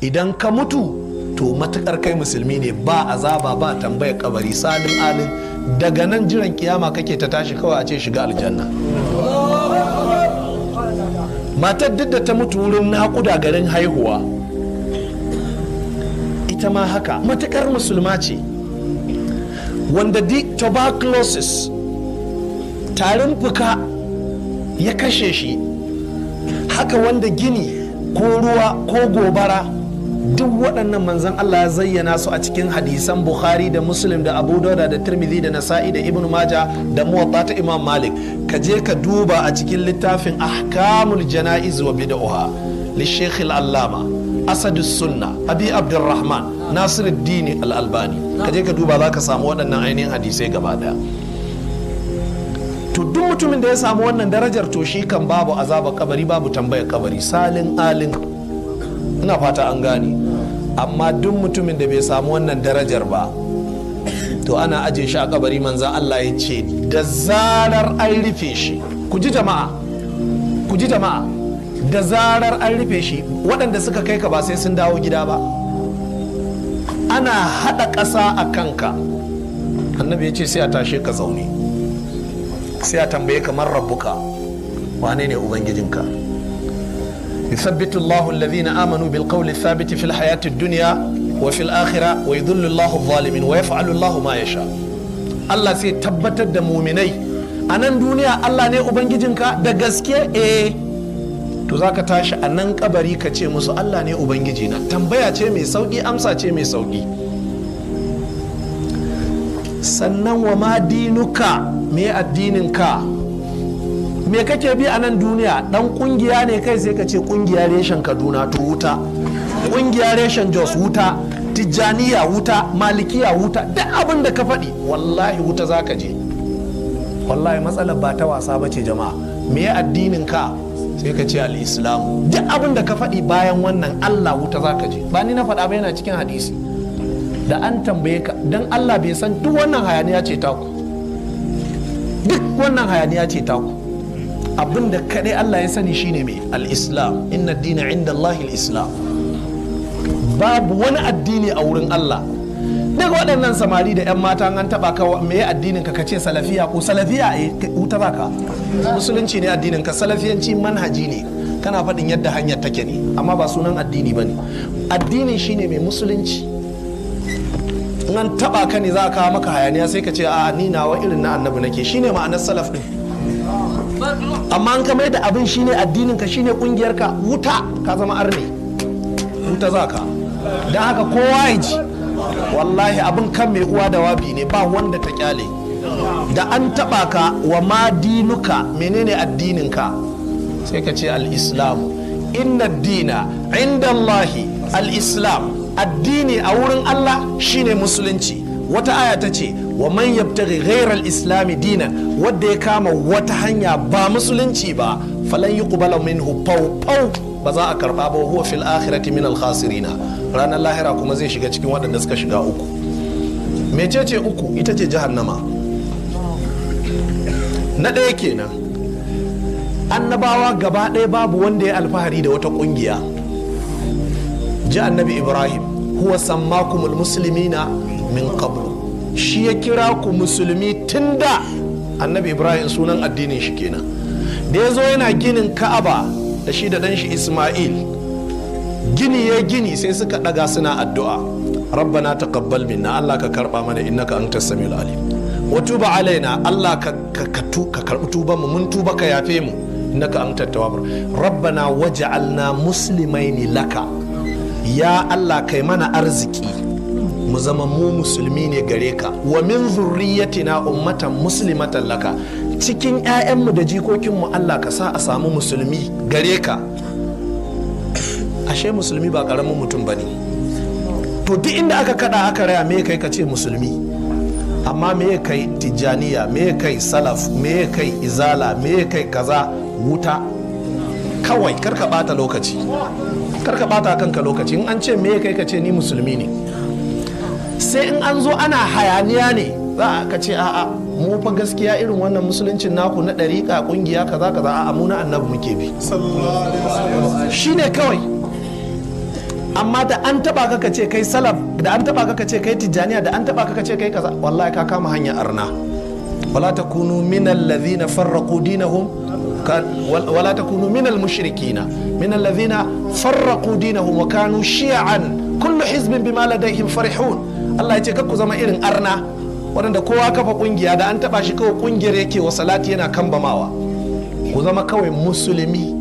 idan ka mutu to matukar kai musulmi ne ba azaba ba tambayar kabari salin alin daga nan jiran kiyama kake ta tashi kawai a ce shiga aljanna. Matar duk da ta mutu wurin naƙuda garin haihuwa ita ma haka matukar musulma ce. Wanda tuberculosis tarin fuka ya kashe shi, haka wanda gini ko ruwa ko gobara, duk waɗannan manzan Allah ya zayyana su a cikin hadisan Bukhari da Muslim da Abu Dawud da Tirmidhi da Nasa'i da Ibn Majah da Muwatta ta Imam Malik. Ka je ka duba a cikin littafin Ahkamul Jana'iz wa Bid'ah li Sheikh Al-Allama Asadus Sunna Abi Abdurrahman Nasiruddin Al-Albani. Ka je ka duba za ka samu waɗannan ainihin hadisai gaba daya. To duk mutumin da ya samu wannan darajar to shi kan babu azaba kabari babu tambayar kabari salin alin. Ina fata an gane. Amma duk mutumin da bai samu wannan darajar ba to ana aje shi a kabari manzan Allah ya ce da zarar an rufe shi, ku ji jama'a da zarar an rufe shi waɗanda suka kai ka ba sai sun dawo gida ba, ana haɗa ƙasa a kanka. Annabi ya ce sai a tashe ka zaune, sai a tambaye kamar rabbuka, wane ne ubangijinka? يثبت الله الذين آمنوا بالقول الثابت في الحياة الدنيا وفي الآخرة ويذل الله الظالمين ويفعل الله ما يشاء. الله سي تبتد مؤمني أنا الدنيا الله ne ubangijinka da gaske to zaka tashi a nan kabari ka ce musu Allah ne ubangijina. Tambaya ce mai sauki, amsa ce mai sauki. Sannan wa ma dinuka, me addininka? Me kake bi a nan duniya? Dan kungiya ne kai sai ka ce kungiya reshen Kaduna to wuta, kungiya reshen Jos wuta, Tijjaniya wuta, Malikiya wuta, duk abin da ka faɗi wallahi wuta zaka je. Wallahi matsalar ba ta wasa bace jama'a. Me addinin ka? Sai ka ce al-Islam. Duk abin da ka faɗi bayan wannan Allah wuta zaka je. Ba ni na faɗa ba, yana cikin hadisi. Da an tambaye ka dan Allah bai san duk wannan hayaniya ce taku. Duk wannan hayaniya ce taku. Abin da kadai Allah ya sani shine mai al-Islam, inna dina inda Allahi al-Islam. Babu wani addini a wurin Allah. Daga waɗannan samari da 'yan mata an taba ka me addinin ka kace salafiya ko salafiya wuta baka. Musulunci ne addinin ka, salafiyanci manhaji ne, kana faɗin yadda hanyar take ne, amma ba sunan addini bane. Addini shine mai musulunci. In an taba ka ne za ka kawo maka hayaniya sai ka ce a ni nawa irin na annabi nake, shine ma'anar salaf din. Amma an kamar da abin shine addinin ka, shine kungiyar ka, wuta ka zama arne, wuta za ka. Don haka kowa ya ji wallahi abin kan mai uwa da wabi ne, ba wanda ta kyale. Da an taba ka wa ma dinuka, menene addinin ka? Sai ka ce al-Islam. Inna dina inda Allahi al-Islam. Addini a wurin Allah shine musulunci. Wata aya ta ce wa man yabtaghi ghayra al-islam dinan, wanda ya kama wata hanya ba musulunci ba falan yuqbala minhu pau ba za a karba ba, huwa fil akhirati min al-khasirina. Ranar lahira kuma zai shiga cikin waɗanda suka shiga uku. Mecece uku? Ita ce jahannama. Na ɗaya kenan, annabawa gaba ɗaya babu wanda ya alfahari da wata ƙungiya. Ji annabi Ibrahim, huwa sammakumul muslimina min qablu, shi ya kira ku musulmi tun da. Annabi Ibrahim sunan addinin shi kenan. Da ya zo yana ginin Ka'aba da shi da ɗan shi Ismail, gini ya gini sai suka ɗaga suna addu'a, rabbana taqabbal minna, Allah ka karɓa mana innaka antas samiul alim, wa tuba alaina, Allah ka karɓi tuban mu, mun tuba ka yafe mu, innaka antat tawwabur, rabbana waj'alna muslimaini laka, ya Allah kai mana arziki mu zama mu musulmi ne gare ka, wa min zurriyatina ummatan muslimatan laka, cikin 'ya'yanmu da jikokinmu Allah ka sa a samu musulmi gare ka. Ashe musulmi ba karamin mutum bane. To duk inda aka kada aka raya me kai ka ce musulmi, amma me kai tijjaniya, me kai salaf, me kai izala, me kai kaza, wuta kawai. Karka bata lokaci, karka bata kanka lokaci. In an ce me kai ka ce ni musulmi ne. Sai in an zo ana hayaniya ne za ka ce a'a mu fa gaskiya irin wannan musuluncin naku na ɗariƙa ƙungiya kaza kaza, a'a mu na annabi muke bi, shine kawai. amma da an taba ka ce kai salaf, da an taba ka ce kai tijjaniya, da an taba ka ce kai kaza, wallahi ka kama hanyar arna. wala takunu minal ladhina farraqu dinahum wala takunu minal mushrikina minal ladhina farraqu dinahum wa kanu shi'an kullu hizbin bima ladayhim farihun. Allah ya ce kakku zama irin arna waɗanda kowa kafa kungiya, da an taba shi kawai kungiyar yake wa salati yana kambamawa. Ku zama kawai musulmi